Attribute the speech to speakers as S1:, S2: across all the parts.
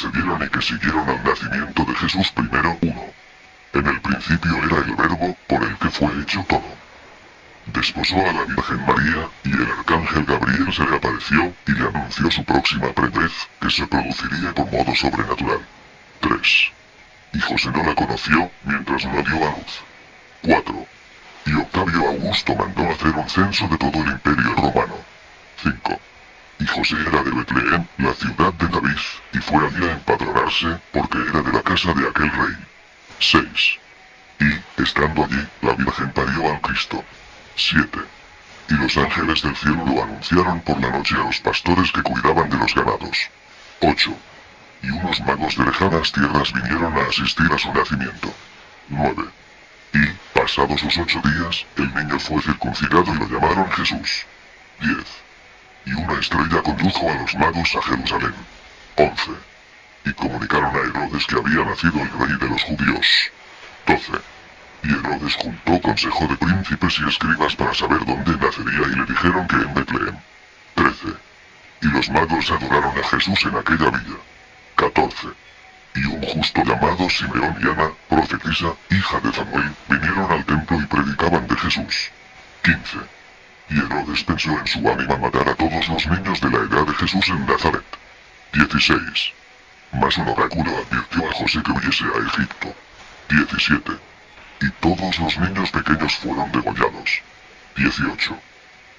S1: precedieron y que siguieron al nacimiento de Jesús primero. 1. En el principio era el Verbo, por el que fue hecho todo. Desposó a la Virgen María, y el arcángel Gabriel se le apareció, y le anunció su próxima preñez, que se produciría por modo sobrenatural. 3. Y José no la conoció, mientras no dio a luz. 4. Y Octavio Augusto mandó hacer un censo de todo el imperio romano. 5. Y José era de Betlehem, la ciudad de David, y fue allí a empadronarse, porque era de la casa de aquel rey. 6. Y, estando allí, la Virgen parió al Cristo. 7. Y los ángeles del cielo lo anunciaron por la noche a los pastores que cuidaban de los ganados. 8. Y unos magos de lejanas tierras vinieron a asistir a su nacimiento. 9. Y, pasados sus 8 días, el niño fue circuncidado y lo llamaron Jesús. 10. Y una estrella condujo a los magos a Jerusalén. 11. Y comunicaron a Herodes que había nacido el rey de los judíos. 12. Y Herodes juntó consejo de príncipes y escribas para saber dónde nacería y le dijeron que en Betlehem. 13. Y los magos adoraron a Jesús en aquella villa. 14. Y un justo llamado Simeón y Ana, profetisa, hija de Fanuel, vinieron al templo y predicaban de Jesús. 15. Y Herodes pensó en su ánima matar a todos los niños de la edad de Jesús en Nazaret. 16. Mas un oráculo advirtió a José que huyese a Egipto. 17. Y todos los niños pequeños fueron degollados. 18.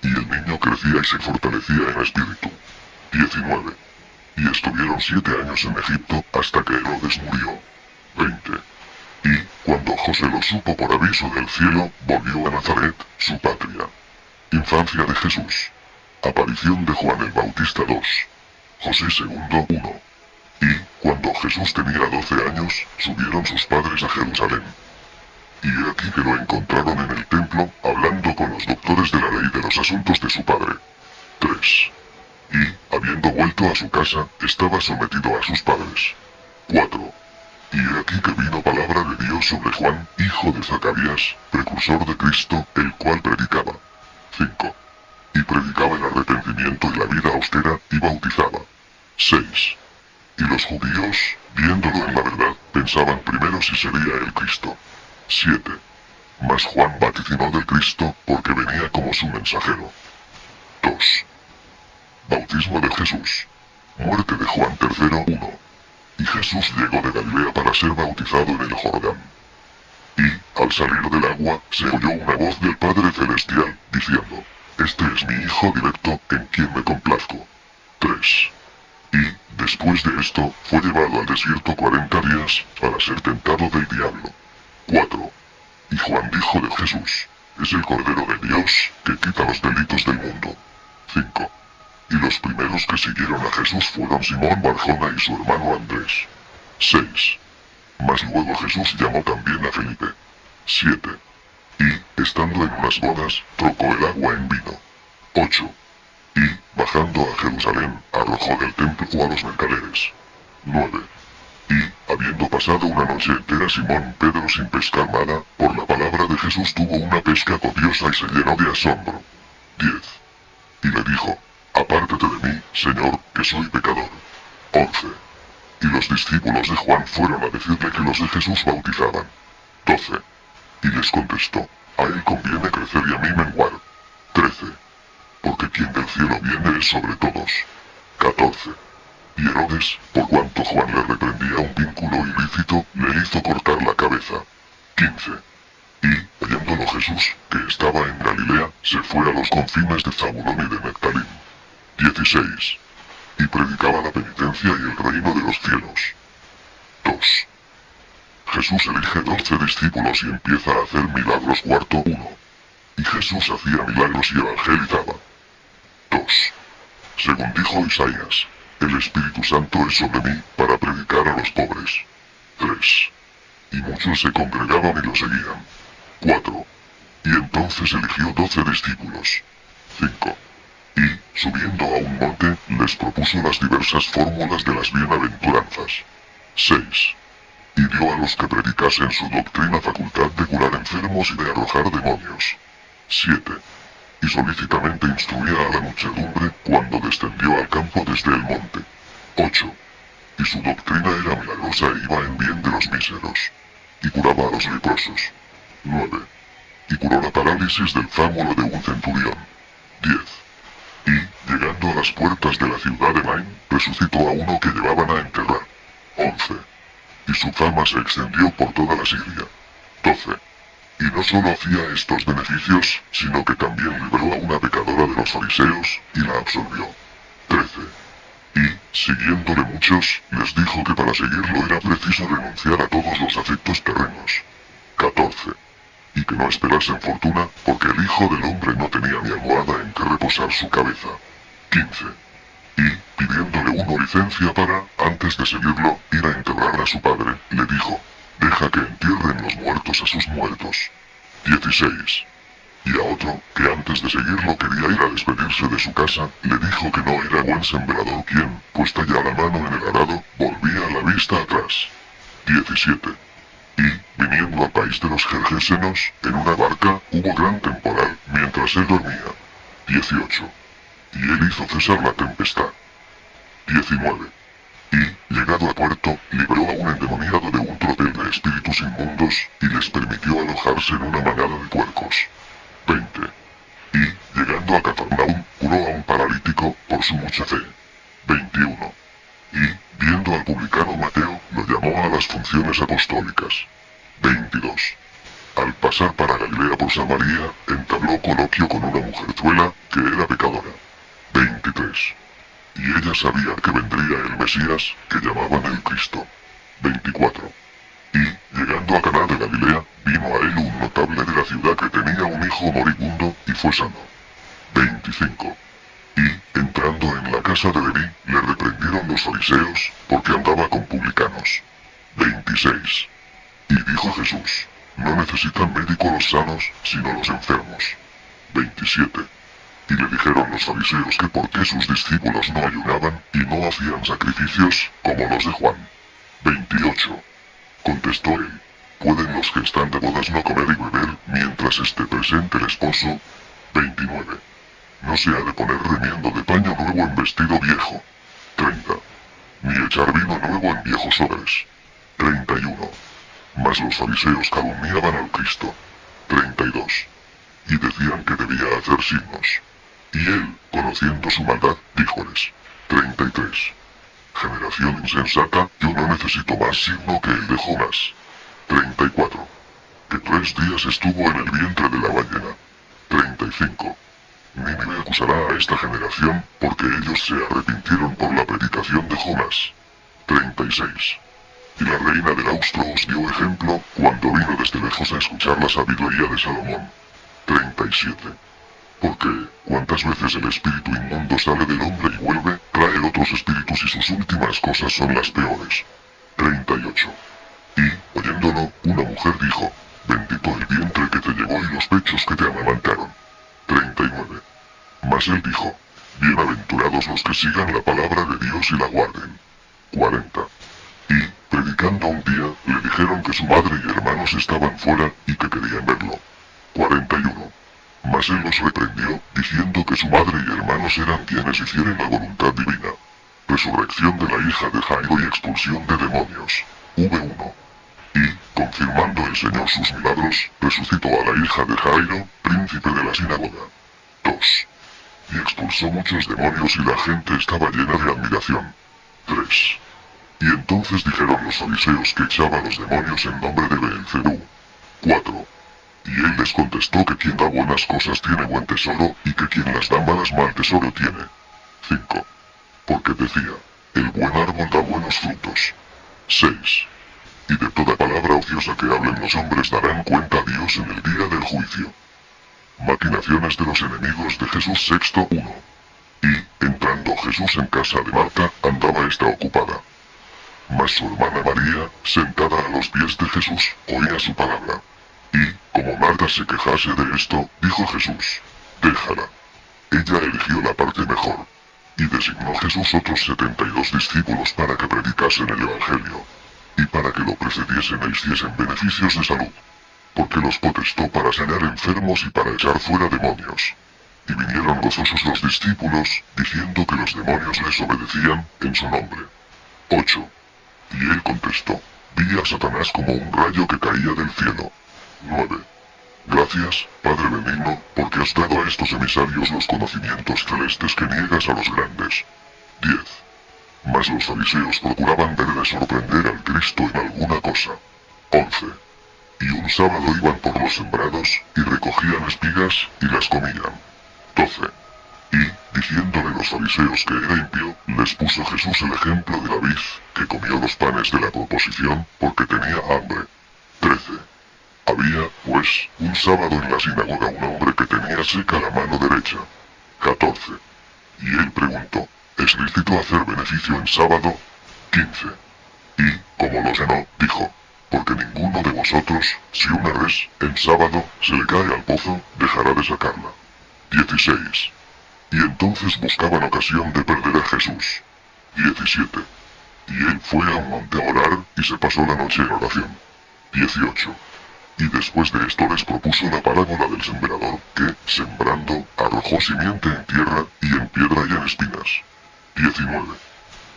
S1: Y el niño crecía y se fortalecía en espíritu. 19. Y estuvieron 7 años en Egipto hasta que Herodes murió. 20. Y, cuando José lo supo por aviso del cielo, volvió a Nazaret, su patria. Infancia de Jesús. Aparición de Juan el Bautista 2. José II 1. Y, cuando Jesús tenía 12 años, subieron sus padres a Jerusalén. Y he aquí que lo encontraron en el templo, hablando con los doctores de la ley de los asuntos de su padre. 3. Y, habiendo vuelto a su casa, estaba sometido a sus padres. 4. Y he aquí que vino palabra de Dios sobre Juan, hijo de Zacarías, precursor de Cristo, el cual predicaba. 5. Y predicaba el arrepentimiento y la vida austera, y bautizaba. 6. Y los judíos, viéndolo en la verdad, pensaban primero si sería el Cristo. 7. Mas Juan vaticinó del Cristo, porque venía como su mensajero. 2. Bautismo de Jesús. Muerte de Juan III 1. Y Jesús llegó de Galilea para ser bautizado en el Jordán. Y, al salir del agua, se oyó una voz del Padre Celestial, diciendo: Este es mi Hijo directo, en quien me complazco. 3. Y, después de esto, fue llevado al desierto 40 días, para ser tentado del diablo. 4. Y Juan dijo de Jesús: Es el Cordero de Dios, que quita los delitos del mundo. 5. Y los primeros que siguieron a Jesús fueron Simón Barjona y su hermano Andrés. 6. Mas luego Jesús llamó también a Felipe. 7. Y, estando en unas bodas, trocó el agua en vino. 8. Y, bajando a Jerusalén, arrojó del templo a los mercaderes. 9. Y, habiendo pasado una noche entera Simón Pedro sin pescar nada, por la palabra de Jesús tuvo una pesca copiosa y se llenó de asombro. 10. Y le dijo: Apártate de mí, Señor, que soy pecador. 11. Y los discípulos de Juan fueron a decirle que los de Jesús bautizaban. 12. Y les contestó: A él conviene crecer y a mí menguar. 13. Porque quien del cielo viene es sobre todos. 14. Y Herodes, por cuanto Juan le reprendía un vínculo ilícito, le hizo cortar la cabeza. 15. Y, oyéndolo Jesús, que estaba en Galilea, se fue a los confines de Zabulón y de Neftalí. 16. Y predicaba la penitencia y el reino de los cielos. 2. Jesús elige 12 discípulos y empieza a hacer milagros. Cuarto 1. Y Jesús hacía milagros y evangelizaba. 2. Según dijo Isaías: El Espíritu Santo es sobre mí, para predicar a los pobres. 3. Y muchos se congregaban y lo seguían. 4. Y entonces eligió 12 discípulos. 5. Y, subiendo a un monte, les propuso las diversas fórmulas de las bienaventuranzas. 6. Y dio a los que predicasen su doctrina facultad de curar enfermos y de arrojar demonios. 7. Y solícitamente instruía a la muchedumbre cuando descendió al campo desde el monte. 8. y su doctrina era milagrosa e iba en bien de los míseros. Y curaba a los leprosos. 9. Y curó la parálisis del zángano de un centurión. 10. Y, llegando a las puertas de la ciudad de Naín, resucitó a uno que llevaban a enterrar. 11. Y su fama se extendió por toda la Siria. 12. Y no solo hacía estos beneficios, sino que también libró a una pecadora de los fariseos, y la absolvió. 13. Y, siguiéndole muchos, les dijo que para seguirlo era preciso renunciar a todos los afectos terrenos. 14. Y que no esperasen fortuna, porque el Hijo del Hombre no tenía ni almohada en que reposar su cabeza. 15. Y, pidiéndole uno licencia para, antes de seguirlo, ir a enterrar a su padre, le dijo, deja que entierren los muertos a sus muertos. 16. Y a otro, que antes de seguirlo quería ir a despedirse de su casa, le dijo que no era buen sembrador quien, puesta ya la mano en el arado, volvía la vista atrás. 17. Y, viniendo al país de los Gergesenos, en una barca, hubo gran temporal, mientras él dormía. 18. Y él hizo cesar la tempestad. 19. Y, llegado a puerto, libró a un endemoniado de un tropel de espíritus inmundos, y les permitió alojarse en una manada de puercos. 20. Y, llegando a Cafarnaúm, curó a un paralítico por su mucha fe. 21. Y, viendo al publicano Mateo, lo llamó a las funciones apostólicas. 22. Al pasar para Galilea por Samaria, entabló coloquio con una mujerzuela, que era pecadora. 23. Y ella sabía que vendría el Mesías, que llamaban el Cristo. 24. Y, llegando a Caná de Galilea, vino a él un notable de la ciudad que tenía un hijo moribundo, y fue sano. 25. Y, entrando en la casa de Leví, le reprendieron los fariseos, porque andaba con publicanos. 26. Y dijo Jesús, no necesitan médico los sanos, sino los enfermos. 27. Y le dijeron los fariseos que por qué sus discípulos no ayunaban, y no hacían sacrificios, como los de Juan. 28. Contestó él, ¿pueden los que están de bodas no comer y beber, mientras esté presente el esposo? 29. No se ha de poner remiendo de paño nuevo en vestido viejo. 30. Ni echar vino nuevo en viejos odres. 31. Mas los fariseos calumniaban al Cristo. 32. Y decían que debía hacer signos. Y él, conociendo su maldad, díjoles. 33. Generación insensata, yo no necesito más signo que el de Jonás. 34. Que 3 días estuvo en el vientre de la ballena. 35. Nínive acusará a esta generación, porque ellos se arrepintieron por la predicación de Jonás. 36. Y la reina del Austro os dio ejemplo, cuando vino desde lejos a escuchar la sabiduría de Salomón. 37. Porque, cuantas veces el espíritu inmundo sale del hombre y vuelve, trae otros espíritus y sus últimas cosas son las peores. 38. Y, oyéndolo, una mujer dijo, bendito el vientre que te llevó y los pechos que te amamantaron. 39. Mas él dijo, bienaventurados los que sigan la palabra de Dios y la guarden. 40. Y, predicando un día, le dijeron que su madre y hermanos estaban fuera, y que querían verlo. 41. Mas él los reprendió, diciendo que su madre y hermanos eran quienes hicieran la voluntad divina. Resurrección de la hija de Jairo y expulsión de demonios. V1. Y, confirmando el Señor sus milagros, resucitó a la hija de Jairo, príncipe de la sinagoga. 2. Y expulsó muchos demonios y la gente estaba llena de admiración. 3. Y entonces dijeron los fariseos que echaba los demonios en nombre de Beelzebú. 4. Y él les contestó que quien da buenas cosas tiene buen tesoro, y que quien las da malas mal tesoro tiene. 5. Porque decía, el buen árbol da buenos frutos. 6. Y de toda palabra ociosa que hablen los hombres darán cuenta a Dios en el día del juicio. Maquinaciones de los enemigos de Jesús. Sexto 1. Y, entrando Jesús en casa de Marta, andaba esta ocupada. Mas su hermana María, sentada a los pies de Jesús, oía su palabra. Y, como Marta se quejase de esto, dijo Jesús, déjala. Ella eligió la parte mejor. Y designó Jesús otros 72 discípulos para que predicasen el Evangelio. Y para que lo precediesen e hiciesen beneficios de salud. Porque los potestó para sanar enfermos y para echar fuera demonios. Y vinieron gozosos los discípulos, diciendo que los demonios les obedecían en su nombre. 8. Y él contestó, vi a Satanás como un rayo que caía del cielo. 9. Gracias, Padre benigno, porque has dado a estos emisarios los conocimientos celestes que niegas a los grandes. 10. Mas los fariseos procuraban ver de sorprender al Cristo en alguna cosa. 11. Y un sábado iban por los sembrados, y recogían espigas, y las comían. 12. Y, diciéndole los fariseos que era impío, les puso Jesús el ejemplo de la vid, que comió los panes de la proposición, porque tenía hambre. 13. Había, pues, un sábado en la sinagoga un hombre que tenía seca la mano derecha. 14. Y él preguntó, ¿es lícito hacer beneficio en sábado? 15. Y, como lo llenó, dijo, porque ninguno de vosotros, si una res, en sábado, se le cae al pozo, dejará de sacarla. 16. Y entonces buscaban ocasión de perder a Jesús. 17. Y él fue a un monte a orar, y se pasó la noche en oración. 18. Y después de esto les propuso la parábola del sembrador, que, sembrando, arrojó simiente en tierra, y en piedra y en espinas. 19.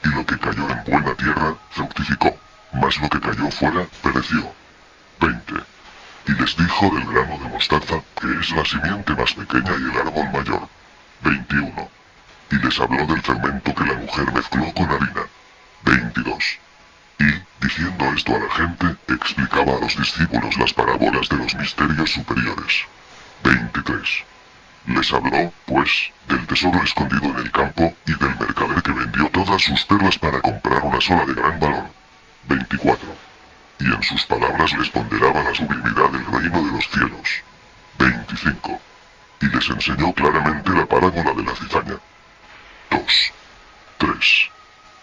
S1: Y lo que cayó en buena tierra, fructificó, mas lo que cayó fuera, pereció. 20. Y les dijo del grano de mostaza, que es la simiente más pequeña y el árbol mayor. 21. Y les habló del fermento que la mujer mezcló con harina. 22. Y, diciendo esto a la gente, explicaba a los discípulos las parábolas de los misterios superiores. 23. Les habló, pues, del tesoro escondido en el campo, y del mercader que vendió todas sus perlas para comprar una sola de gran valor. 24. Y en sus palabras les ponderaba la sublimidad del reino de los cielos. 25. Y les enseñó claramente la parábola de la cizaña. 2. 3.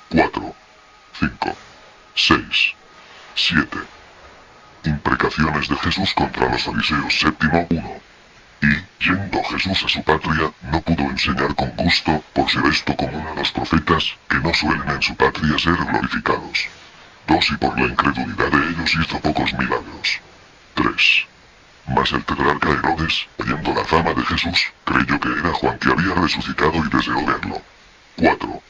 S1: 4. 5. 6. 7. Imprecaciones de Jesús contra los fariseos. 7. Y, yendo Jesús a su patria, no pudo enseñar con gusto, por ser esto común a los profetas, que no suelen en su patria ser glorificados. 2. Y por la incredulidad de ellos hizo pocos milagros. 3. Mas el tetrarca Herodes, oyendo la fama de Jesús, creyó que era Juan que había resucitado y deseó verlo. 4.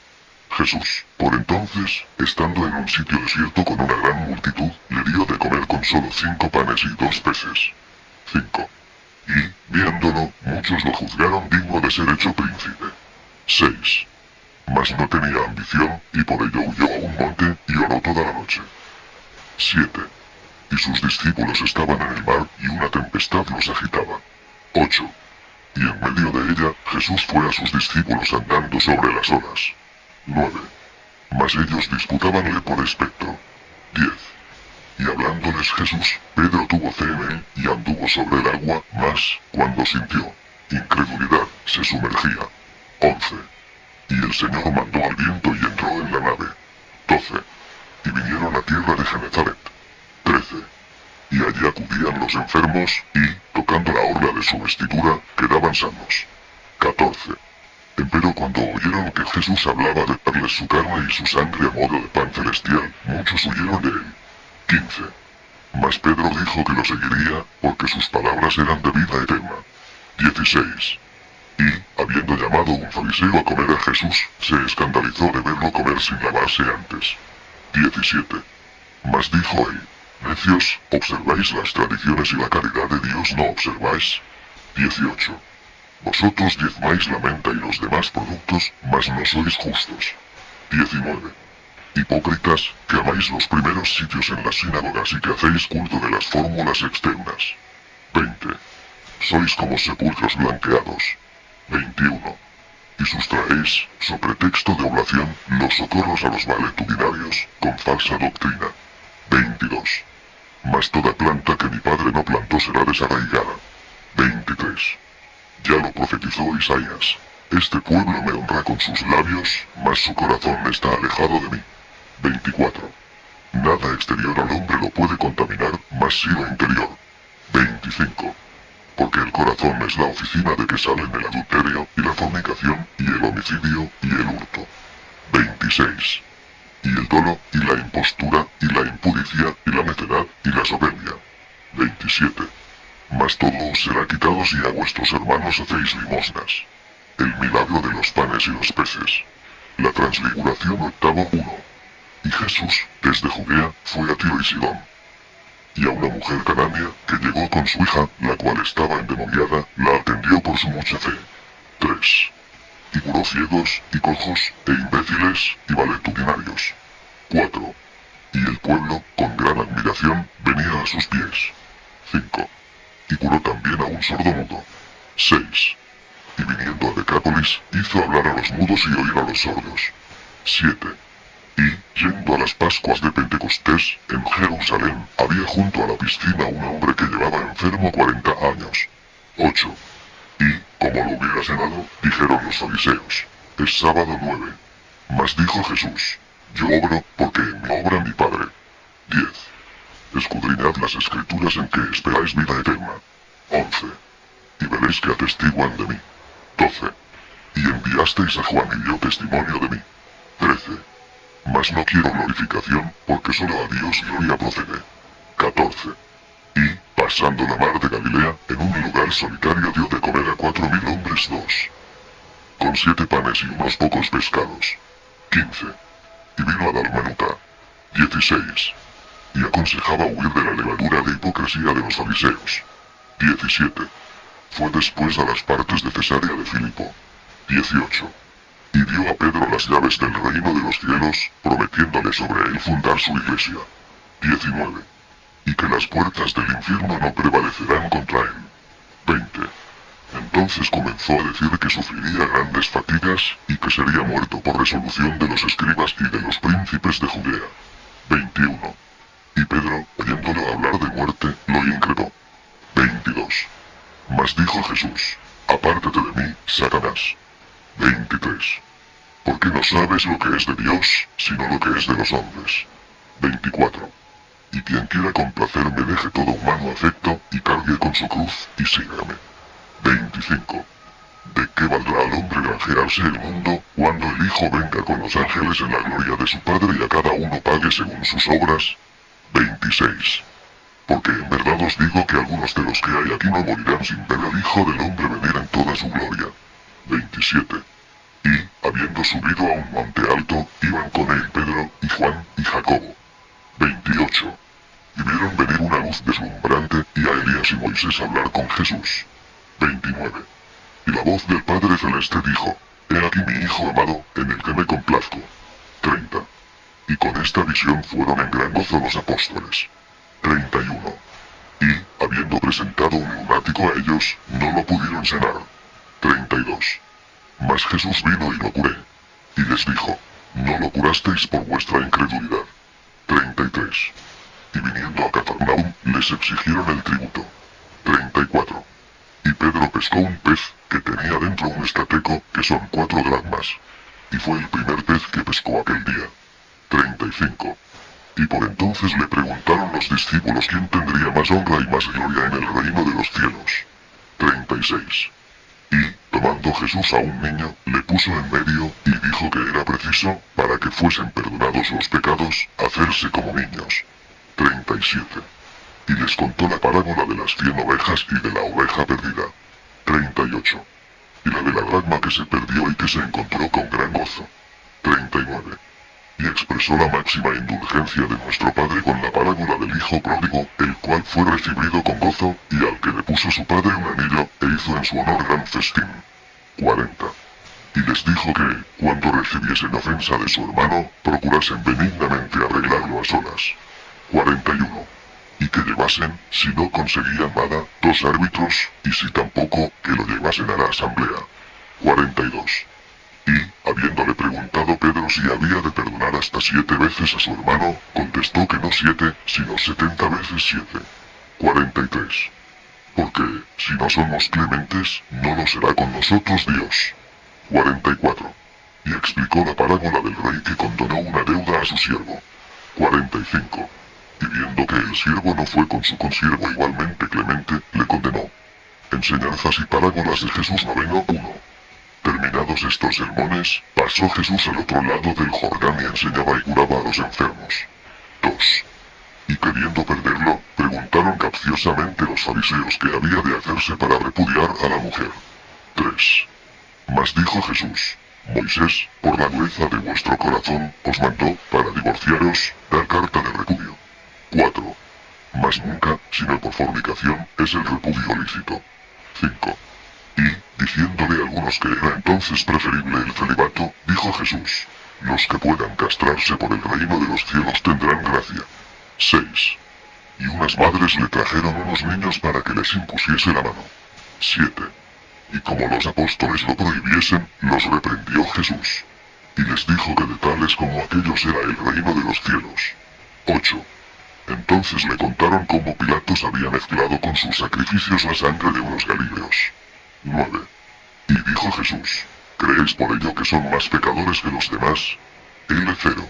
S1: Jesús, por entonces, estando en un sitio desierto con una gran multitud, le dio de comer con solo 5 panes y 2 peces. 5. Y, viéndolo, muchos lo juzgaron digno de ser hecho príncipe. 6. Mas no tenía ambición, y por ello huyó a un monte, y oró toda la noche. 7. Y sus discípulos estaban en el mar, y una tempestad los agitaba. 8. Y en medio de ella, Jesús fue a sus discípulos andando sobre las olas. 9. Mas ellos disputábanle por espectro. 10. Y hablándoles Jesús, Pedro tuvo fe en él, y anduvo sobre el agua, mas, cuando sintió incredulidad, se sumergía. 11. Y el Señor mandó al viento y entró en la nave. 12. Y vinieron a tierra de Genezaret. 13. Y allí acudían los enfermos, y, tocando la orla de su vestidura, quedaban sanos. 14. Empero cuando oyeron que Jesús hablaba de darles su carne y su sangre a modo de pan celestial, muchos huyeron de él. 15. Mas Pedro dijo que lo seguiría, porque sus palabras eran de vida eterna. 16. Y, habiendo llamado un fariseo a comer a Jesús, se escandalizó de verlo comer sin lavarse antes. 17. Mas dijo él, necios, observáis las tradiciones y la caridad de Dios no observáis. 18. Vosotros diezmáis la menta y los demás productos, mas no sois justos. 19. Hipócritas, que amáis los primeros sitios en las sinagogas y que hacéis culto de las fórmulas externas. 20. Sois como sepulcros blanqueados. 21. Y sustraéis, so pretexto de oblación, los socorros a los valetudinarios, con falsa doctrina. 22. Mas toda planta que mi Padre no plantó será desarraigada. 23. Ya lo profetizó Isaías. Este pueblo me honra con sus labios, mas su corazón está alejado de mí. 24. Nada exterior al hombre lo puede contaminar, mas sí lo interior. 25. Porque el corazón es la oficina de que salen el adulterio, y la fornicación, y el homicidio, y el hurto. 26. Y el dolo, y la impostura, y la impudicia, y la necedad, y la soberbia. 27. Mas todo os será quitado si a vuestros hermanos hacéis limosnas. El milagro de los panes y los peces. La transfiguración 8:1. Y Jesús, desde Judea, fue a Tiro y Sidón. Y a una mujer cananea, que llegó con su hija, la cual estaba endemoniada, la atendió por su mucha fe. 3. Y curó ciegos, y cojos, e imbéciles, y valetudinarios. 4. Y el pueblo, con gran admiración, venía a sus pies. 5. Y curó también a un sordomudo. 6. Y viniendo a Decápolis, hizo hablar a los mudos y oír a los sordos. 7. Y, yendo a las Pascuas de Pentecostés, en Jerusalén, había junto a la piscina un hombre que llevaba enfermo 40 años. 8. Y, como lo hubiera cenado, dijeron los fariseos: es sábado 9. Mas dijo Jesús: yo obro, porque en mí obra mi Padre. 10. Escudriñad las escrituras en que esperáis vida eterna. 11. Y veréis que atestiguan de mí. 12. Y enviasteis a Juan y dio testimonio de mí. 13. Mas no quiero glorificación, porque solo a Dios gloria procede. 14. Y, pasando la mar de Galilea, en un lugar solitario dio de comer a 4000 hombres 2. Con 7 panes y unos pocos pescados. 15. Y vino a Dalmanuta. 16. Y aconsejaba huir de la levadura de hipocresía de los fariseos. 17. Fue después a las partes de Cesarea de Filipo. 18. Y dio a Pedro las llaves del reino de los cielos, prometiéndole sobre él fundar su iglesia. 19. Y que las puertas del infierno no prevalecerán contra él. 20. Entonces comenzó a decir que sufriría grandes fatigas, y que sería muerto por resolución de los escribas y de los príncipes de Judea. 21. Y Pedro, oyéndolo hablar de muerte, lo increpó. 22. Mas dijo Jesús: apártate de mí, Satanás. 23. Porque no sabes lo que es de Dios, sino lo que es de los hombres. 24. Y quien quiera complacerme deje todo humano afecto, y cargue con su cruz, y sígame. 25. ¿De qué valdrá al hombre granjearse el mundo, cuando el Hijo venga con los ángeles en la gloria de su Padre y a cada uno pague según sus obras? 26. Porque en verdad os digo que algunos de los que hay aquí no morirán sin ver al Hijo del Hombre venir en toda su gloria. 27. Y, habiendo subido a un monte alto, iban con él Pedro, y Juan, y Jacobo. 28. Y vieron venir una luz deslumbrante, y a Elías y Moisés hablar con Jesús. 29. Y la voz del Padre Celeste dijo: he aquí mi Hijo amado, en el que me complazco. 30. Y con esta visión fueron en gran gozo los apóstoles. 31. Y, habiendo presentado un lunático a ellos, no lo pudieron sanar. 32. Mas Jesús vino y lo curé. Y les dijo: no lo curasteis por vuestra incredulidad. 33. Y viniendo a Cafarnaúm, les exigieron el tributo. 34. Y Pedro pescó un pez, que tenía dentro un estateco, que son 4 dracmas. Y fue el primer pez que pescó aquel día. 35. Y por entonces le preguntaron los discípulos quién tendría más honra y más gloria en el reino de los cielos. 36. Y, tomando Jesús a un niño, le puso en medio, y dijo que era preciso, para que fuesen perdonados los pecados, hacerse como niños. 37. Y les contó la parábola de las 100 ovejas y de la oveja perdida. 38. Y la de la dracma que se perdió y que se encontró con gran gozo. 39. Y expresó la máxima indulgencia de nuestro Padre con la parábola del Hijo pródigo, el cual fue recibido con gozo, y al que le puso su padre un anillo, e hizo en su honor gran festín. 40. Y les dijo que, cuando recibiesen ofensa de su hermano, procurasen benignamente arreglarlo a solas. 41. Y que llevasen, si no conseguían nada, 2 árbitros, y si tampoco, que lo llevasen a la asamblea. 42. Y, habiéndole preguntado Pedro si había de perdonar hasta 7 veces a su hermano, contestó que no 7, sino 70 veces 7. 43. Porque, si no somos clementes, no lo será con nosotros Dios. 44. Y explicó la parábola del rey que condonó una deuda a su siervo. 45. Y viendo que el siervo no fue con su consiervo igualmente clemente, le condenó. Enseñanzas y parábolas de Jesús noveno 1. Terminados estos sermones, pasó Jesús al otro lado del Jordán y enseñaba y curaba a los enfermos. 2. Y queriendo perderlo, preguntaron capciosamente los fariseos qué había de hacerse para repudiar a la mujer. 3. Mas dijo Jesús: Moisés, por la dureza de vuestro corazón, os mandó, para divorciaros, dar carta de repudio. 4. Mas nunca, sino por fornicación, es el repudio lícito. 5. Y, diciéndole a algunos que era entonces preferible el celibato, dijo Jesús: los que puedan castrarse por el reino de los cielos tendrán gracia. 6. Y unas madres le trajeron unos niños para que les impusiese la mano. 7. Y como los apóstoles lo prohibiesen, los reprendió Jesús. Y les dijo que de tales como aquellos era el reino de los cielos. 8. Entonces le contaron cómo Pilatos había mezclado con sus sacrificios la sangre de unos galileos. 9. Y dijo Jesús: ¿creéis por ello que son más pecadores que los demás? Él 0.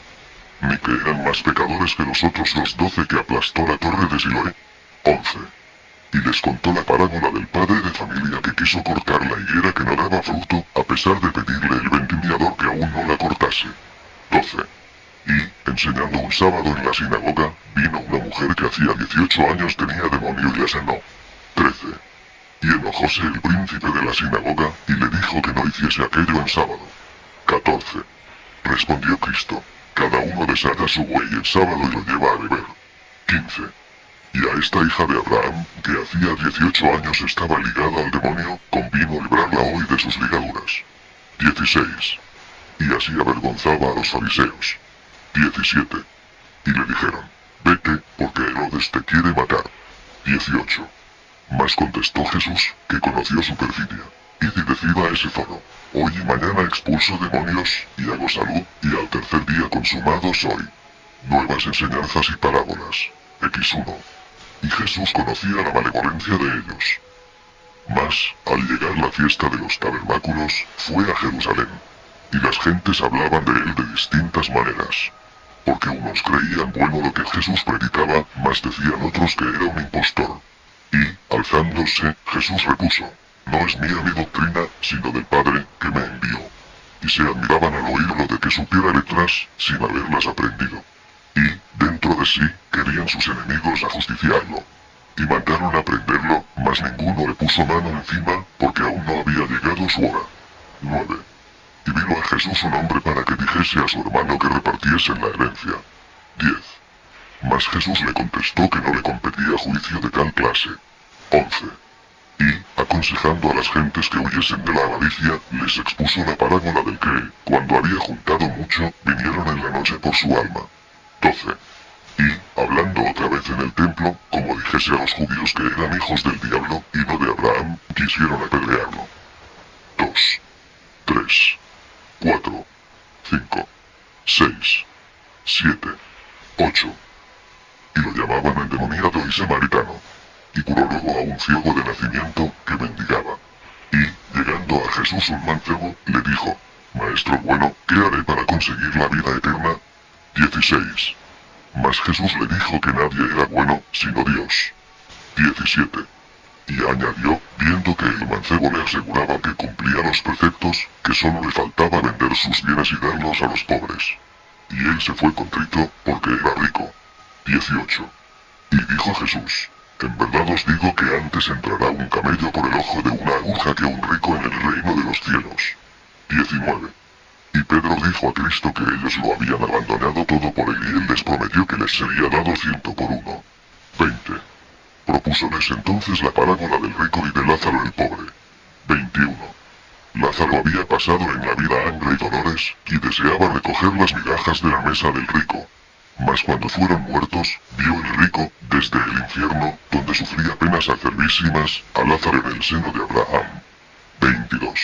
S1: Ni que eran más pecadores que los otros los 12 que aplastó la torre de Siloé. 11. Y les contó la parábola del padre de familia que quiso cortar la higuera que no daba fruto, a pesar de pedirle el vendimiador que aún no la cortase. 12. Y, enseñando un sábado en la sinagoga, vino una mujer que hacía 18 años tenía demonio y la sanó. 13. Y enojóse el príncipe de la sinagoga, y le dijo que no hiciese aquello en sábado. 14. Respondió Cristo: cada uno desata su buey en sábado y lo lleva a beber. 15. Y a esta hija de Abraham, que hacía 18 años estaba ligada al demonio, convino librarla hoy de sus ligaduras. 16. Y así avergonzaba a los fariseos. 17. Y le dijeron: vete, porque Herodes te quiere matar. 18. Mas contestó Jesús, que conoció su perfidia: id y decid a ese zorro: hoy y mañana expulso demonios, y hago salud, y al tercer día consumado soy. Nuevas enseñanzas y parábolas. X1. Y Jesús conocía la malevolencia de ellos. Mas, al llegar la fiesta de los tabernáculos, fue a Jerusalén. Y las gentes hablaban de él de distintas maneras. Porque unos creían bueno lo que Jesús predicaba, mas decían otros que era un impostor. Y, alzándose, Jesús repuso: no es mía mi doctrina, sino del Padre, que me envió. Y se admiraban al oírlo de que supiera letras, sin haberlas aprendido. Y, dentro de sí, querían sus enemigos ajusticiarlo. Y mandaron a prenderlo, mas ninguno le puso mano encima, porque aún no había llegado su hora. 9. Y vino a Jesús un hombre para que dijese a su hermano que repartiesen la herencia. 10. Mas Jesús le contestó que no le competía juicio de tal clase. 11. Y, aconsejando a las gentes que huyesen de la avaricia, les expuso la parábola del que, cuando había juntado mucho, vinieron en la noche por su alma. 12. Y, hablando otra vez en el templo, como dijese a los judíos que eran hijos del diablo, y no de Abraham, quisieron apedrearlo. 2. 3. 4. 5. 6. 7. 8. Y lo llamaban endemoniado y samaritano. Y curó luego a un ciego de nacimiento, que mendigaba. Y, llegando a Jesús un mancebo, le dijo: Maestro bueno, ¿qué haré para conseguir la vida eterna? 16. Mas Jesús le dijo que nadie era bueno, sino Dios. 17. Y añadió, viendo que el mancebo le aseguraba que cumplía los preceptos, que solo le faltaba vender sus bienes y darlos a los pobres. Y él se fue contrito, porque era rico. 18. Y dijo Jesús: en verdad os digo que antes entrará un camello por el ojo de una aguja que un rico en el reino de los cielos. 19. Y Pedro dijo a Cristo que ellos lo habían abandonado todo por él y él les prometió que les sería dado 100 por uno. 20. Propúsoles entonces la parábola del rico y de Lázaro el pobre. 21. Lázaro había pasado en la vida hambre y dolores, y deseaba recoger las migajas de la mesa del rico. Mas cuando fueron muertos, vio el rico, desde el infierno, donde sufría penas acervísimas, a Lázaro en el seno de Abraham. 22.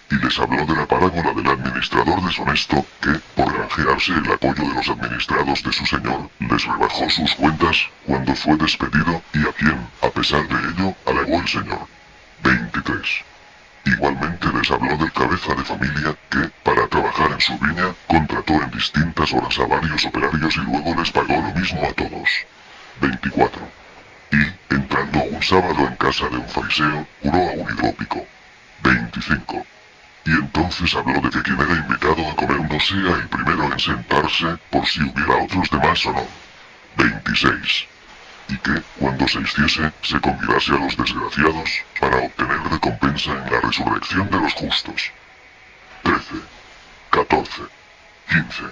S1: Y les habló de la parábola del administrador deshonesto, que, por granjearse el apoyo de los administrados de su señor, les rebajó sus cuentas, cuando fue despedido, y a quien, a pesar de ello, halagó el señor. 23. Igualmente les habló del cabeza de familia, que, para trabajar en su viña, contrató en distintas horas a varios operarios y luego les pagó lo mismo a todos. 24. Y, entrando un sábado en casa de un fariseo, curó a un hidrópico. 25. Y entonces habló de que quien era invitado a comer no sea el primero en sentarse, por si hubiera otros demás o no. 26. Y que, cuando se hiciese, se convidase a los desgraciados, para obtener recompensa en la resurrección de los justos. 13. 14. 15.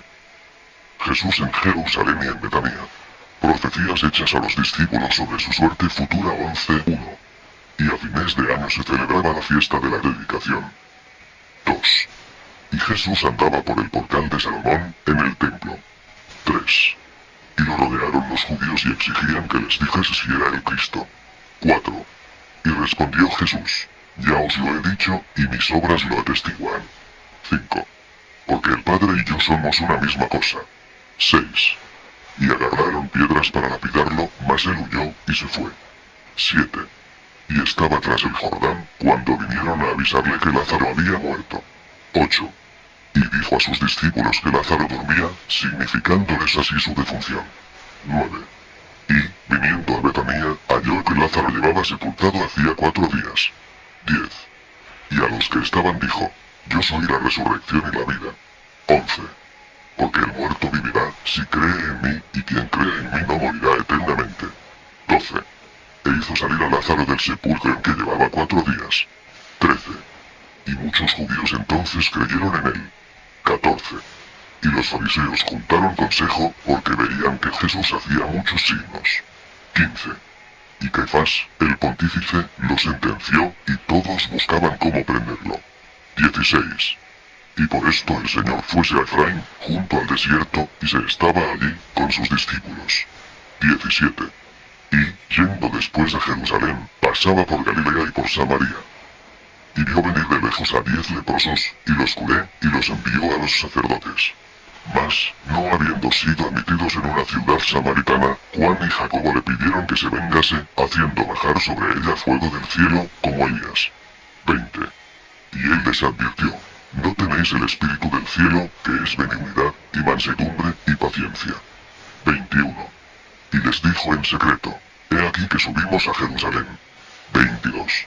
S1: Jesús en Jerusalén y en Betania. Profecías hechas a los discípulos sobre su suerte futura 11.1. Y a fines de año se celebraba la fiesta de la dedicación. 2. Y Jesús andaba por el portal de Salomón, en el templo. 3. Y lo rodearon los judíos y exigían que les dijese si era el Cristo. 4. Y respondió Jesús, ya os lo he dicho, y mis obras lo atestiguan. 5. Porque el Padre y yo somos una misma cosa. 6. Y agarraron piedras para lapidarlo, mas él huyó y se fue. 7. Y estaba tras el Jordán, cuando vinieron a avisarle que Lázaro había muerto. 8. Y dijo a sus discípulos que Lázaro dormía, significándoles así su defunción. 9. Y, viniendo a Betania, halló que Lázaro llevaba sepultado hacía 4 días. 10. Y a los que estaban dijo, yo soy la resurrección y la vida. 11. Porque el muerto vivirá, si cree en mí, y quien cree en mí no morirá eternamente. 12. E hizo salir a Lázaro del sepulcro en que llevaba 4 días. 13. Y muchos judíos entonces creyeron en él. 14. Y los fariseos juntaron consejo, porque veían que Jesús hacía muchos signos. 15. Y Caifás, el pontífice, lo sentenció, y todos buscaban cómo prenderlo. 16. Y por esto el Señor fuese a Efraín, junto al desierto, y se estaba allí, con sus discípulos. 17. Y, yendo después a Jerusalén, pasaba por Galilea y por Samaria. Y vio venir de lejos a 10 leprosos, y los curé, y los envió a los sacerdotes. Mas, no habiendo sido admitidos en una ciudad samaritana, Juan y Jacobo le pidieron que se vengase, haciendo bajar sobre ella fuego del cielo, como Elías. 20. Y él les advirtió, no tenéis el espíritu del cielo, que es benignidad, y mansedumbre, y paciencia. 21. Y les dijo en secreto, he aquí que subimos a Jerusalén. 22.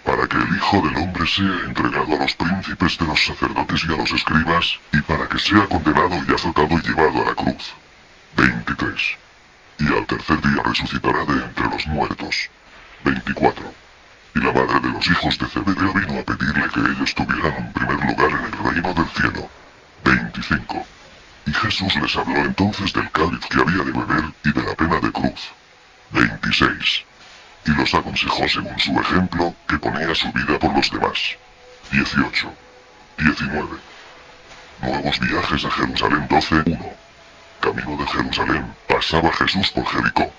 S1: Para que el Hijo del Hombre sea entregado a los príncipes de los sacerdotes y a los escribas, y para que sea condenado y azotado y llevado a la cruz. 23. Y al tercer día resucitará de entre los muertos. 24. Y la madre de los hijos de Zebedeo vino a pedirle que ellos tuvieran un primer lugar en el reino del cielo. 25. Y Jesús les habló entonces del cáliz que había de beber y de la pena de cruz. 26. Y los aconsejó según su ejemplo, que ponía su vida por los demás. 18. 19. Nuevos viajes a Jerusalén 12.1. Camino de Jerusalén, pasaba Jesús por Jericó.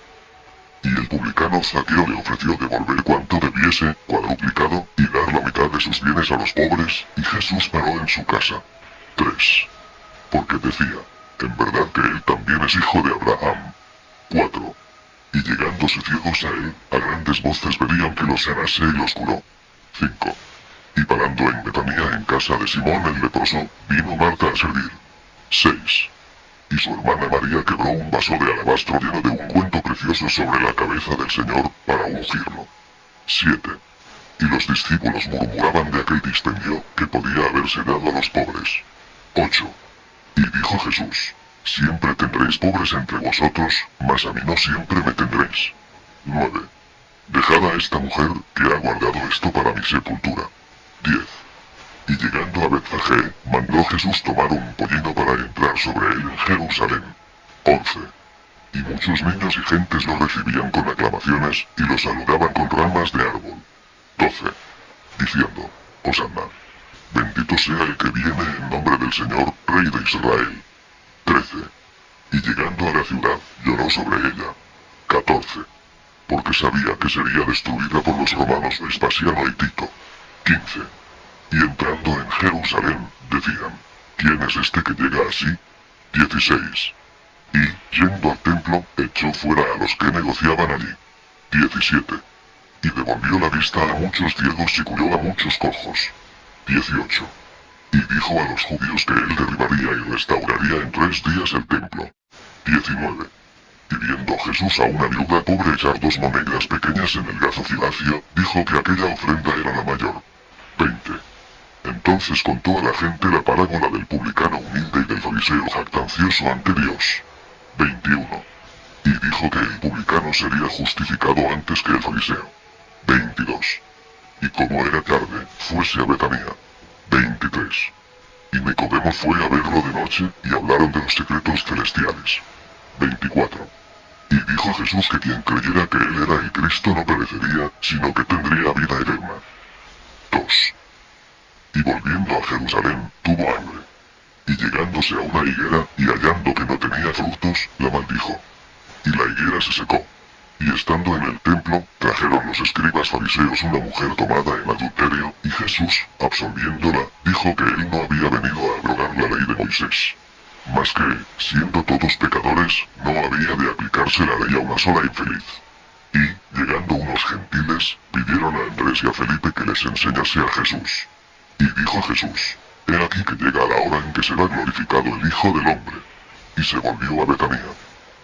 S1: Y el publicano Zaqueo le ofreció devolver cuanto debiese, cuadruplicado, y dar la mitad de sus bienes a los pobres, y Jesús paró en su casa. 3. Porque decía, en verdad que él también es hijo de Abraham. 4. Y llegándose ciegos a él, a grandes voces pedían que los sanase y los curó. 5. Y parando en Betania en casa de Simón el leproso, vino Marta a servir. 6. Y su hermana María quebró un vaso de alabastro lleno de ungüento precioso sobre la cabeza del Señor, para ungirlo. 7. Y los discípulos murmuraban de aquel dispendio, que podía haberse dado a los pobres. 8. Y dijo Jesús, siempre tendréis pobres entre vosotros, mas a mí no siempre me tendréis. 9. Dejad a esta mujer, que ha guardado esto para mi sepultura. 10. Y llegando a Betfagé, mandó Jesús tomar un pollino para entrar sobre él en Jerusalén. 11. Y muchos niños y gentes lo recibían con aclamaciones, y lo saludaban con ramas de árbol. 12. Diciendo, Hosanna, bendito sea el que viene en nombre del Señor, Rey de Israel. 13. Y llegando a la ciudad, lloró sobre ella. 14. Porque sabía que sería destruida por los romanos Vespasiano y Tito. 15. Y entrando en Jerusalén, decían, ¿quién es este que llega así? 16. Y, yendo al templo, echó fuera a los que negociaban allí. 17. Y devolvió la vista a muchos ciegos y curó a muchos cojos. 18. Y dijo a los judíos que él derribaría y restauraría en 3 días el templo. 19. Y viendo Jesús a una viuda pobre echar 2 monedas pequeñas en el gazocilacio, dijo que aquella ofrenda era la mayor. 20. Entonces contó a la gente la parábola del publicano humilde y del fariseo jactancioso ante Dios. 21. Y dijo que el publicano sería justificado antes que el fariseo. 22. Y como era tarde, fuese a Betania. 23. Y Nicodemo fue a verlo de noche, y hablaron de los secretos celestiales. 24. Y dijo Jesús que quien creyera que él era el Cristo no perecería, sino que tendría vida eterna. 2. Y volviendo a Jerusalén, tuvo hambre. Y llegándose a una higuera, y hallando que no tenía frutos, la maldijo. Y la higuera se secó. Y estando en el templo, trajeron los escribas fariseos una mujer tomada en adulterio, y Jesús, absolviéndola, dijo que él no había venido a abrogar la ley de Moisés, mas que, siendo todos pecadores, no había de aplicarse la ley a una sola infeliz. Y, llegando unos gentiles, pidieron a Andrés y a Felipe que les enseñase a Jesús. Y dijo Jesús: He aquí que llega la hora en que será glorificado el Hijo del Hombre. Y se volvió a Betania.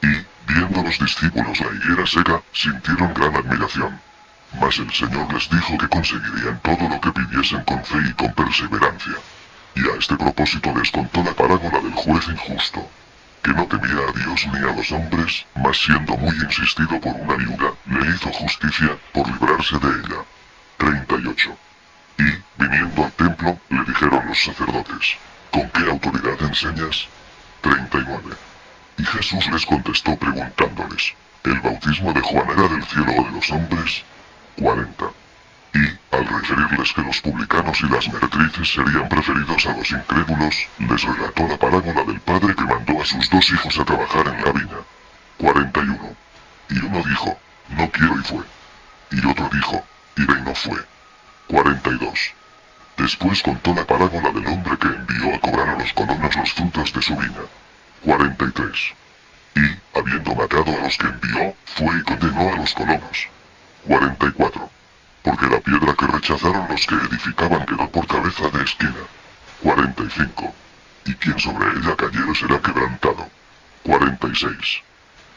S1: Y, viendo los discípulos la higuera seca, sintieron gran admiración. Mas el Señor les dijo que conseguirían todo lo que pidiesen con fe y con perseverancia. Y a este propósito les contó la parábola del juez injusto, que no temía a Dios ni a los hombres, mas siendo muy insistido por una viuda, le hizo justicia, por librarse de ella. 38. Y, viniendo al templo, le dijeron los sacerdotes: ¿Con qué autoridad enseñas? 39. Y Jesús les contestó preguntándoles: ¿El bautismo de Juan era del cielo o de los hombres? 40. Y, al referirles que los publicanos y las meretrices serían preferidos a los incrédulos, les relató la parábola del padre que mandó a sus 2 hijos a trabajar en la viña. 41. Y uno dijo: No quiero, y fue. Y otro dijo: Iré, y no fue. 42. Después contó la parábola del hombre que envió a cobrar a los colonos los frutos de su viña. 43. Y, habiendo matado a los que envió, fue y condenó a los colonos. 44. Porque la piedra que rechazaron los que edificaban quedó por cabeza de esquina. 45. Y quien sobre ella cayere será quebrantado. 46.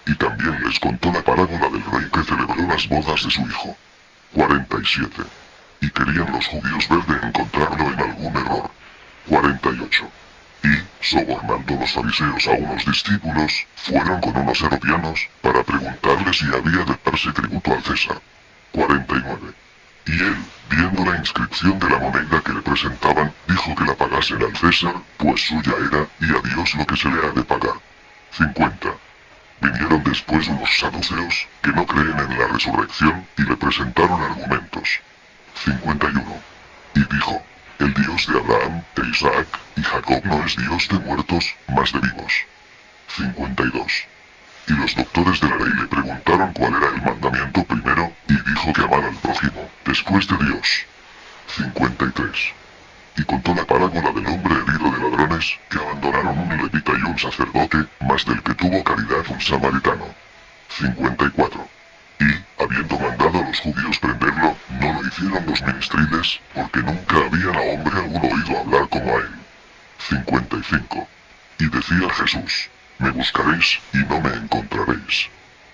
S1: Y también les contó la parábola del rey que celebró las bodas de su hijo. 47. Y querían los judíos ver de encontrarlo en algún error. 48. Y, sobornando los fariseos a unos discípulos, fueron con unos herodianos, para preguntarles si había de darse tributo al César. 49. Y él, viendo la inscripción de la moneda que le presentaban, dijo que la pagasen al César, pues suya era, y a Dios lo que se le ha de pagar. 50. Vinieron después unos saduceos, que no creen en la resurrección, y le presentaron argumentos. 51. Y dijo: El Dios de Abraham, de Isaac, y Jacob no es Dios de muertos, mas de vivos. 52. Y los doctores de la ley le preguntaron cuál era el mandamiento primero, y dijo que amar al prójimo, después de Dios. 53. Y contó la parábola del hombre herido de ladrones, que abandonaron un levita y un sacerdote, mas del que tuvo caridad un samaritano. 54. Y, habiendo mandado a los judíos prenderlo, no lo hicieron los ministriles, porque nunca habían a hombre alguno oído hablar como a él. 55. Y decía Jesús: Me buscaréis, y no me encontraréis.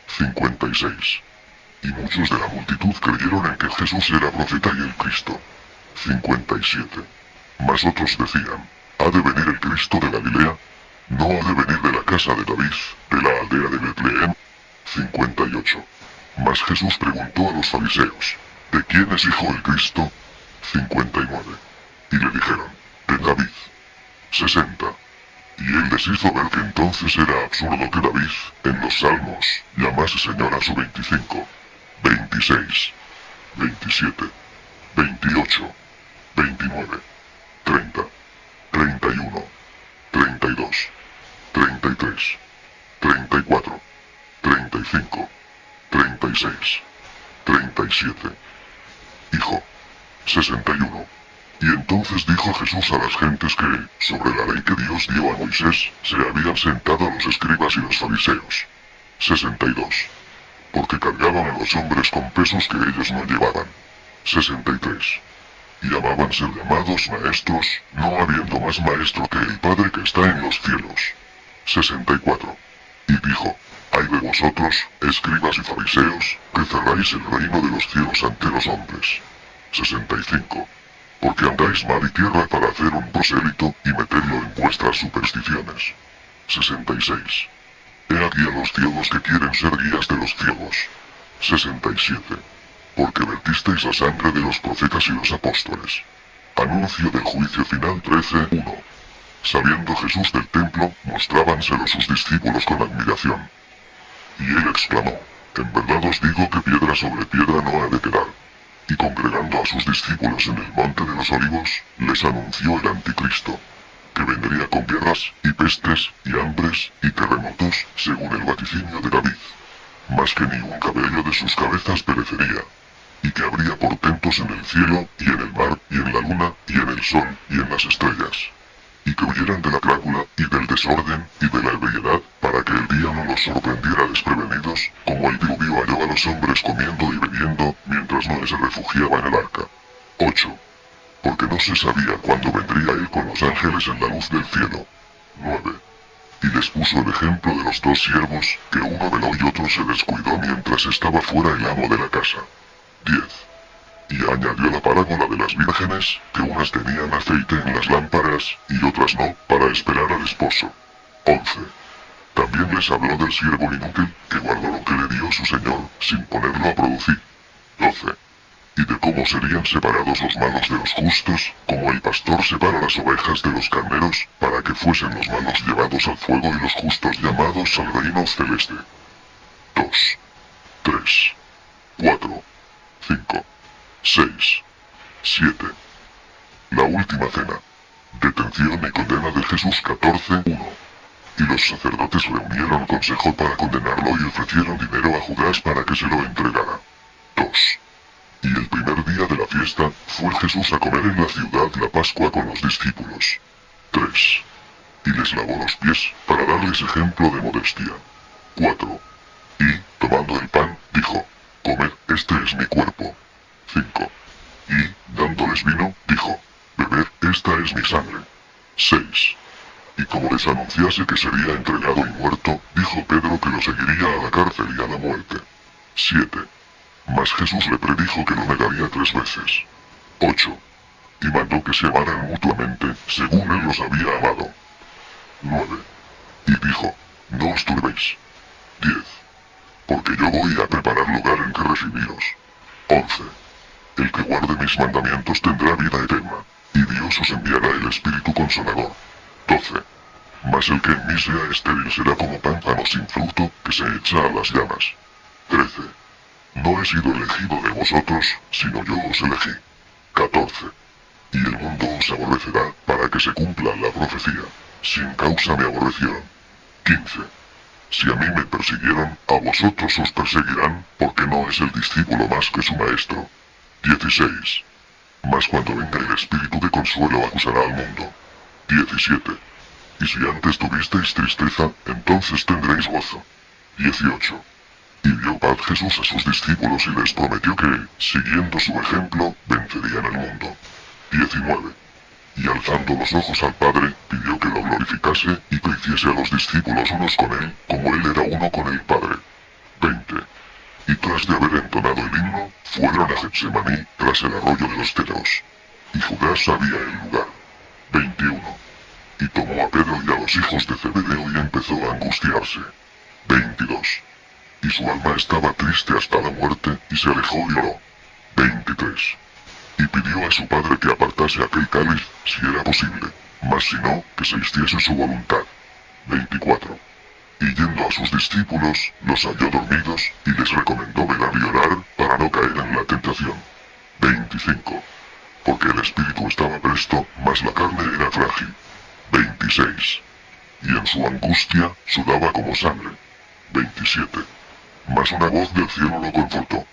S1: 56. Y muchos de la multitud creyeron en que Jesús era profeta y el Cristo. 57. Mas otros decían: ¿Ha de venir el Cristo de Galilea? ¿No ha de venir de la casa de David, de la aldea de Betlehem? 58. Mas Jesús preguntó a los fariseos: ¿De quién es hijo el Cristo? 59. Y le dijeron: De David. 60. Y él les hizo ver que entonces era absurdo que David, en los Salmos, llamase Señor a su 25, 26, 27, 28, 29, 30, 31, 32, 33, 34, 35, 36, 37. Hijo. 61. Y entonces dijo Jesús a las gentes que, sobre la ley que Dios dio a Moisés, se habían sentado los escribas y los fariseos. 62. Porque cargaban a los hombres con pesos que ellos no llevaban. 63. Y amaban ser llamados maestros, no habiendo más maestro que el Padre que está en los cielos. 64. Y dijo: Ay de vosotros, escribas y fariseos, que cerráis el reino de los cielos ante los hombres. 65. Porque andáis mar y tierra para hacer un prosélito y meterlo en vuestras supersticiones. 66. He aquí a los ciegos que quieren ser guías de los ciegos. 67. Porque vertisteis la sangre de los profetas y los apóstoles. Anuncio del juicio final 13:1. Saliendo Jesús del templo, mostrábanselo sus discípulos con admiración. Y él exclamó, en verdad os digo que piedra sobre piedra no ha de quedar. Y congregando a sus discípulos en el monte de los olivos, les anunció el anticristo, que vendría con guerras, y pestes, y hambres, y terremotos, según el vaticinio de David. Mas que ni un cabello de sus cabezas perecería, y que habría portentos en el cielo, y en el mar, y en la luna, y en el sol, y en las estrellas. Y que huyeran de la crápula, y del desorden, y de la ebriedad, para que el día no los sorprendiera desprevenidos, como el diluvio halló a los hombres comiendo y bebiendo, mientras Noé se refugiaba en el arca. 8. Porque no se sabía cuándo vendría él con los ángeles en la luz del cielo. 9. Y les puso el ejemplo de los dos siervos, que uno veló y otro se descuidó mientras estaba fuera el amo de la casa. 10. Y añadió la parábola de las vírgenes, que unas tenían aceite en las lámparas, y otras no, para esperar al esposo. 11. También les habló del siervo inútil, que guardó lo que le dio su señor, sin ponerlo a producir. 12. Y de cómo serían separados los malos de los justos, como el pastor separa las ovejas de los carneros, para que fuesen los malos llevados al fuego y los justos llamados al reino celeste. 2. 3. 4. 5. 6. 7. La última cena. Detención y condena de Jesús 14:1. Y los sacerdotes reunieron consejo para condenarlo y ofrecieron dinero a Judas para que se lo entregara. 2. Y el primer día de la fiesta, fue Jesús a comer en la ciudad la Pascua con los discípulos. 3. Y les lavó los pies, para darles ejemplo de modestia. 4. Y, tomando el pan, dijo, comed, este es mi cuerpo. 5. Y, dándoles vino, dijo, bebed, esta es mi sangre. 6. Y como les anunciase que sería entregado y muerto, dijo Pedro que lo seguiría a la cárcel y a la muerte. 7. Mas Jesús le predijo que lo negaría 3 veces. 8. Y mandó que se amaran mutuamente, según él los había amado. 9. Y dijo, no os turbéis. 10. Porque yo voy a preparar lugar en que recibiros. 11. El que guarde mis mandamientos tendrá vida eterna, y Dios os enviará el Espíritu Consolador. 12. Mas el que en mí sea estéril será como pámpano sin fruto, que se echa a las llamas. 13. No he sido elegido de vosotros, sino yo os elegí. 14. Y el mundo os aborrecerá, para que se cumpla la profecía. Sin causa me aborrecieron. 15. Si a mí me persiguieron, a vosotros os perseguirán, porque no es el discípulo más que su maestro. 16. Mas cuando venga el Espíritu de consuelo acusará al mundo. 17. Y si antes tuvisteis tristeza, entonces tendréis gozo. 18. Y dio paz Jesús a sus discípulos y les prometió que, siguiendo su ejemplo, vencerían el mundo. 19. Y alzando los ojos al Padre, pidió que lo glorificase y que hiciese a los discípulos unos con él, como él era uno con el Padre. 20. Y tras de haber entonado el himno, fueron a Getsemaní, tras el arroyo de los Cedros. Y Judas sabía el lugar. 21. Y tomó a Pedro y a los hijos de Zebedeo y empezó a angustiarse. 22. Y su alma estaba triste hasta la muerte, y se alejó y oró. 23. Y pidió a su padre que apartase aquel cáliz, si era posible, mas si no, que se hiciese su voluntad. 24. Y yendo a sus discípulos, los halló dormidos, y les recomendó velar y orar, para no caer en la tentación. 25. Porque el espíritu estaba presto, mas la carne era frágil. 26. Y en su angustia, sudaba como sangre. 27. Mas una voz del cielo lo confortó.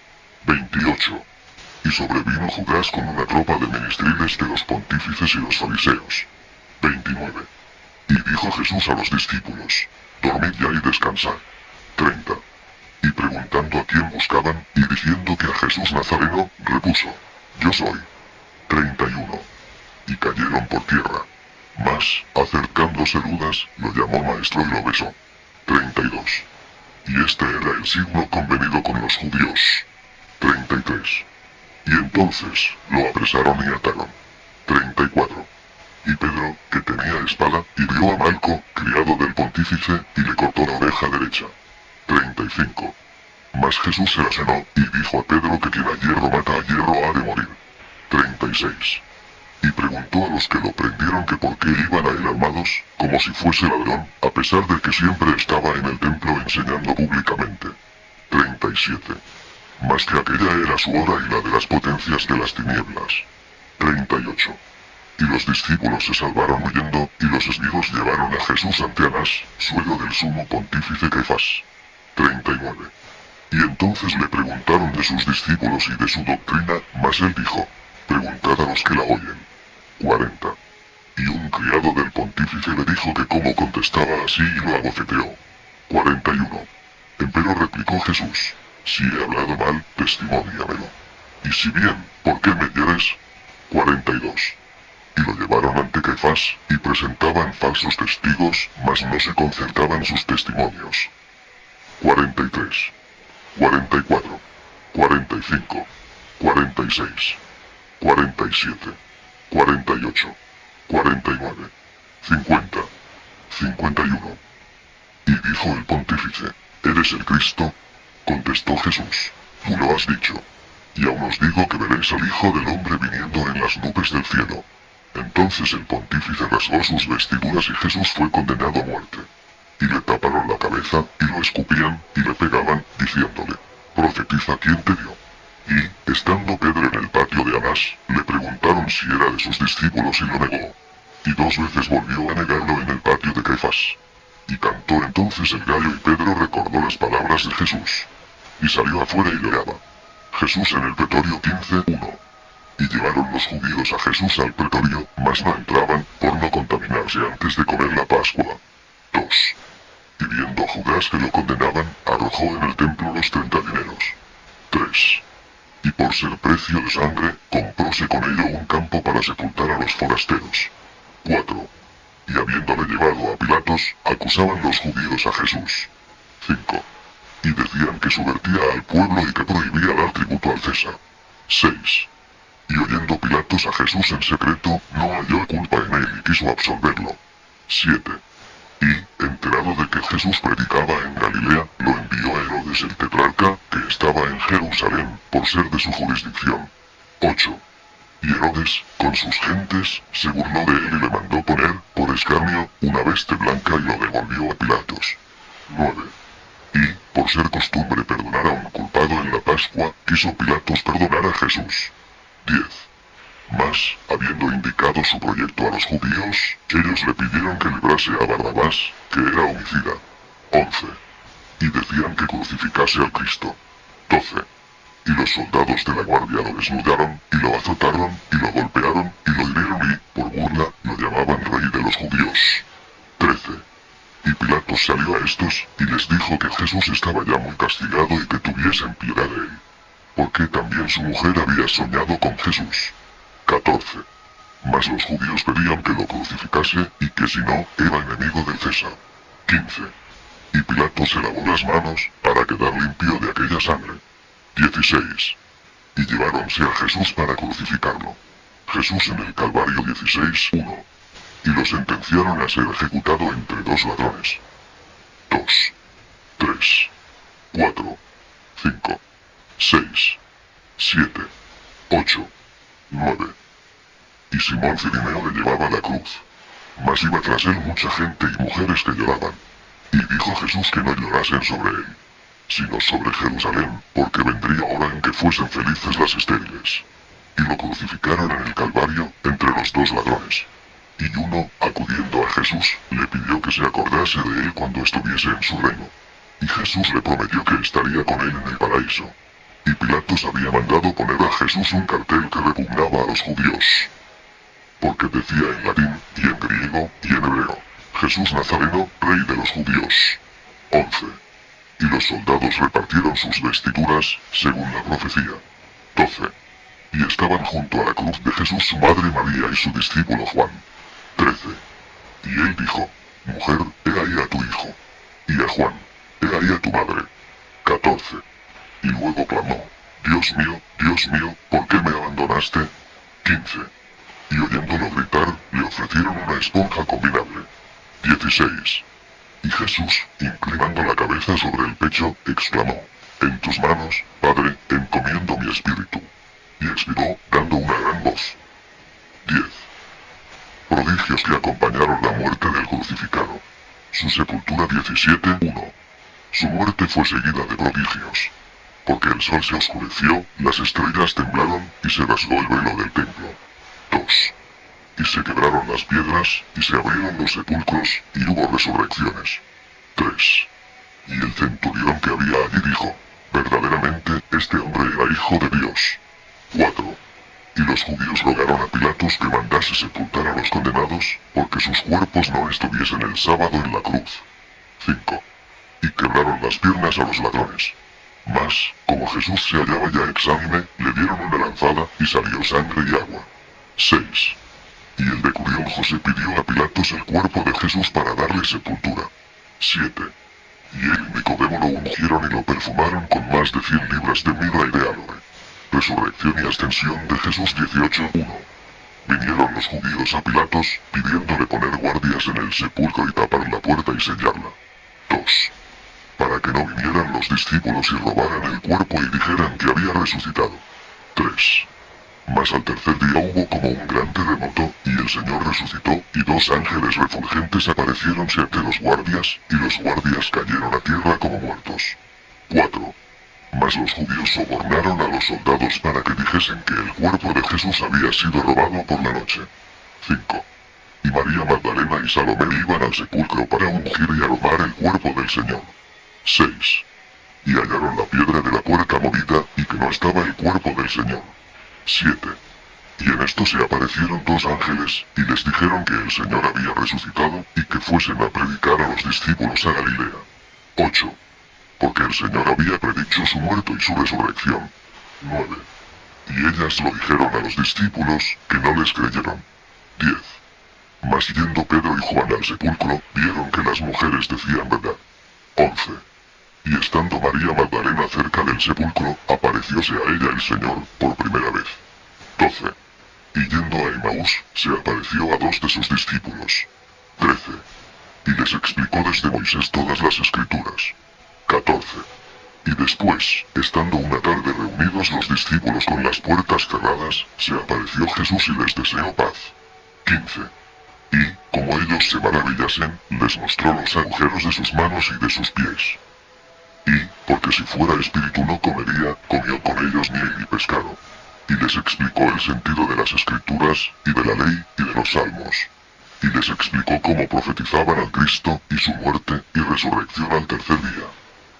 S1: 28. Y sobrevino Judas con una tropa de ministriles de los pontífices y los fariseos. 29. Y dijo Jesús a los discípulos, dormid ya y descansad. 30. Y preguntando a quién buscaban, y diciendo que a Jesús Nazareno, repuso, yo soy. 31. Y cayeron por tierra. Mas, acercándose Judas, lo llamó maestro y lo besó. 32. Y este era el signo convenido con los judíos. 33. Y entonces, lo apresaron y ataron. 34. Y Pedro, que tenía espada, hirió a Malco, criado del pontífice, y le cortó la oreja derecha. 35. Mas Jesús se la sanó, y dijo a Pedro que quien a hierro mata a hierro ha de morir. 36. y preguntó a los que lo prendieron que por qué iban a él armados, como si fuese ladrón, a pesar de que siempre estaba en el templo enseñando públicamente. 37. Mas que aquella era su hora y la de las potencias de las tinieblas. 38. Y los discípulos se salvaron huyendo, y los esbirros llevaron a Jesús ante Anás, suegro del sumo pontífice Caifás. 39. Y entonces le preguntaron de sus discípulos y de su doctrina, mas él dijo, preguntad a los que la oyen. 40. Y un criado del pontífice le dijo que cómo contestaba así y lo abofeteó. 41. Empero replicó Jesús, si he hablado mal, testimoniamelo. Y si bien, ¿por qué me hieres? 42. Y lo llevaron ante Caifás, y presentaban falsos testigos, mas no se concertaban sus testimonios. 43. 44. 45. 46. 47. 48. 49. 50. 51. Y dijo el pontífice, ¿eres el Cristo? Contestó Jesús, tú lo has dicho. Y aún os digo que veréis al Hijo del Hombre viniendo en las nubes del cielo. Entonces el pontífice rasgó sus vestiduras y Jesús fue condenado a muerte. Y le taparon la cabeza, y lo escupían, y le pegaban, diciéndole, profetiza quién te dio. Y, estando Pedro en el patio de Anás, le preguntaron si era de sus discípulos y lo negó. Y 2 veces volvió a negarlo en el patio de Caifás. Y cantó entonces el gallo y Pedro recordó las palabras de Jesús. Y salió afuera y lloraba. Jesús en el pretorio 15:1. Y llevaron los judíos a Jesús al pretorio, mas no entraban, por no contaminarse antes de comer la Pascua. 2. Y viendo Judas que lo condenaban, arrojó en el templo los 30 dineros. 3. Y por ser precio de sangre, compróse con ello un campo para sepultar a los forasteros. 4. Y habiéndole llevado a Pilatos, acusaban los judíos a Jesús. 5. Y decían que subvertía al pueblo y que prohibía dar tributo al César. 6. Y oyendo Pilatos a Jesús en secreto, no halló culpa en él y quiso absolverlo. 7. Y, enterado de que Jesús predicaba en Galilea, lo envió a Herodes el tetrarca, que estaba en Jerusalén, por ser de su jurisdicción. 8. Y Herodes, con sus gentes, se burló de él y le mandó poner, por escarnio, una veste blanca y lo devolvió a Pilatos. 9. Y, por ser costumbre perdonar a un culpado en la Pascua, quiso Pilatos perdonar a Jesús. 10. Mas, habiendo indicado su proyecto a los judíos, ellos le pidieron que librase a Barrabás, que era homicida. 11. Y decían que crucificase al Cristo. 12. Y los soldados de la guardia lo desnudaron, y lo azotaron, y lo golpearon, y lo hirieron y, por burla, lo llamaban rey de los judíos. 13. Y Pilatos salió a estos, y les dijo que Jesús estaba ya muy castigado y que tuviesen piedad de él. Porque también su mujer había soñado con Jesús. 14. Mas los judíos pedían que lo crucificase, y que si no, era enemigo del César. 15. Y Pilato se lavó las manos, para quedar limpio de aquella sangre. 16. Y lleváronse a Jesús para crucificarlo. Jesús en el Calvario 16:1. Y lo sentenciaron a ser ejecutado entre 2 ladrones. 2. 3. 4. 5. 6. 7. 8. 9. Y Simón Cirineo le llevaba la cruz. Mas iba tras él mucha gente y mujeres que lloraban. Y dijo Jesús que no llorasen sobre él, sino sobre Jerusalén, porque vendría hora en que fuesen felices las estériles. Y lo crucificaron en el Calvario, entre los 2 ladrones. Y uno, acudiendo a Jesús, le pidió que se acordase de él cuando estuviese en su reino. Y Jesús le prometió que estaría con él en el paraíso. Y Pilatos había mandado poner a Jesús un cartel que repugnaba a los judíos, porque decía en latín, y en griego, y en hebreo, Jesús Nazareno, rey de los judíos. 11. Y los soldados repartieron sus vestiduras, según la profecía. 12. Y estaban junto a la cruz de Jesús su madre María y su discípulo Juan. 13. Y él dijo, mujer, he ahí a tu hijo. Y a Juan, he ahí a tu madre. 14. Y luego clamó, Dios mío, ¿por qué me abandonaste? 15. Y oyéndolo gritar, le ofrecieron una esponja combinable. 16. Y Jesús, inclinando la cabeza sobre el pecho, exclamó, en tus manos, Padre, encomiendo mi espíritu. Y expiró, dando una gran voz. 10. Prodigios que acompañaron la muerte del crucificado. Su sepultura 17. 1. Su muerte fue seguida de prodigios. Porque el sol se oscureció, las estrellas temblaron, y se rasgó el velo del templo. 2. Y se quebraron las piedras, y se abrieron los sepulcros, y hubo resurrecciones. 3. Y el centurión que había allí dijo, verdaderamente, este hombre era hijo de Dios. 4. Y los judíos rogaron a Pilatos que mandase sepultar a los condenados, porque sus cuerpos no estuviesen el sábado en la cruz. 5. Y quebraron las piernas a los ladrones. Mas, como Jesús se hallaba ya exánime, le dieron una lanzada, y salió sangre y agua. 6. Y el decurión José pidió a Pilatos el cuerpo de Jesús para darle sepultura. 7. Y él y Nicodemo lo ungieron y lo perfumaron con más de 100 libras de mirra y de aloe. Resurrección y ascensión de Jesús 18. 1. Vinieron los judíos a Pilatos, pidiéndole poner guardias en el sepulcro y tapar la puerta y sellarla. 2. Para que no vinieran los discípulos y robaran el cuerpo y dijeran que había resucitado. 3. Mas al tercer día hubo como un gran terremoto, y el Señor resucitó, y 2 ángeles refulgentes apareciéronse ante los guardias, y los guardias cayeron a tierra como muertos. 4. Mas los judíos sobornaron a los soldados para que dijesen que el cuerpo de Jesús había sido robado por la noche. 5. Y María Magdalena y Salomé iban al sepulcro para ungir y aromar el cuerpo del Señor. 6. Y hallaron la piedra de la puerta movida, y que no estaba el cuerpo del Señor. 7. Y en esto se aparecieron 2 ángeles, y les dijeron que el Señor había resucitado, y que fuesen a predicar a los discípulos a Galilea. 8. Porque el Señor había predicho su muerte y su resurrección. 9. Y ellas lo dijeron a los discípulos, que no les creyeron. 10. Mas yendo Pedro y Juan al sepulcro, vieron que las mujeres decían verdad. 11. Y estando María Magdalena cerca del sepulcro, aparecióse a ella el Señor, por primera vez. 12. Y yendo a Emaús, se apareció a 2 de sus discípulos. 13. Y les explicó desde Moisés todas las escrituras. 14. Y después, estando una tarde reunidos los discípulos con las puertas cerradas, se apareció Jesús y les deseó paz. 15. Y, como ellos se maravillasen, les mostró los agujeros de sus manos y de sus pies. Y, porque si fuera espíritu no comería, comió con ellos miel y pescado. Y les explicó el sentido de las escrituras, y de la ley, y de los salmos. Y les explicó cómo profetizaban al Cristo, y su muerte, y resurrección al tercer día.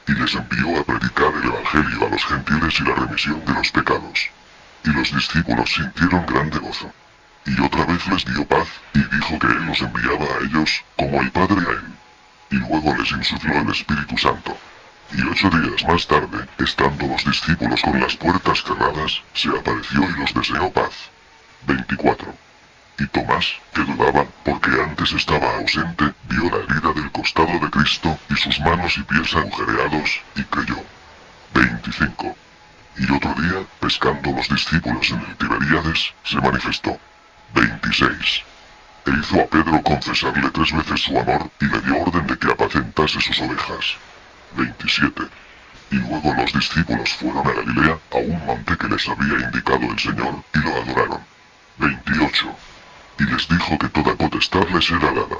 S1: Y les envió a predicar el Evangelio a los gentiles y la remisión de los pecados. Y los discípulos sintieron grande gozo. Y otra vez les dio paz, y dijo que él los enviaba a ellos, como el Padre a él. Y luego les insufló el Espíritu Santo. Y 8 días más tarde, estando los discípulos con las puertas cerradas, se apareció y los deseó paz. 24. Y Tomás, que dudaba, porque antes estaba ausente, vio la herida del costado de Cristo, y sus manos y pies agujereados, y creyó. 25. Y otro día, pescando los discípulos en el Tiberíades, se manifestó. 26. E hizo a Pedro confesarle 3 veces su amor, y le dio orden de que apacentase sus ovejas. 27. Y luego los discípulos fueron a Galilea, a un monte que les había indicado el Señor, y lo adoraron. 28. Y les dijo que toda potestad les era dada.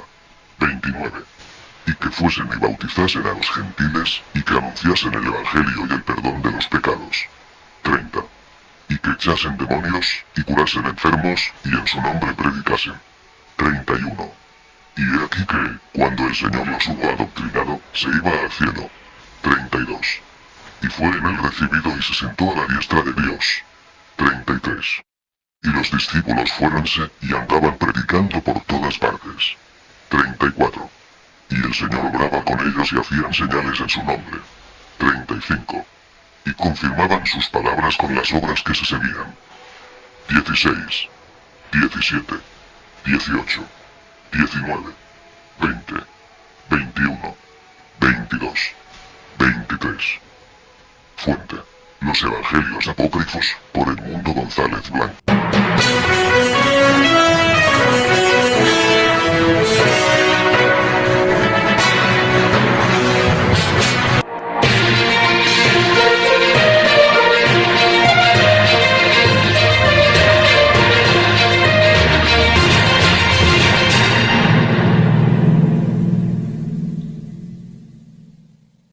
S1: 29. Y que fuesen y bautizasen a los gentiles, y que anunciasen el Evangelio y el perdón de los pecados. 30. Y que echasen demonios, y curasen enfermos, y en su nombre predicasen. 31. Y he aquí que, cuando el Señor los hubo adoctrinado, se iba al cielo. 32. Y fue en él recibido y se sentó a la diestra de Dios. 33. Y los discípulos fuéronse, y andaban predicando por todas partes. 34. Y el Señor obraba con ellos y hacían señales en su nombre. 35. Y confirmaban sus palabras con las obras que se seguían. 16. 17. 18. 19. 20. 21. 22. 23. Fuente: Los Evangelios Apócrifos, por Edmundo González Blanco.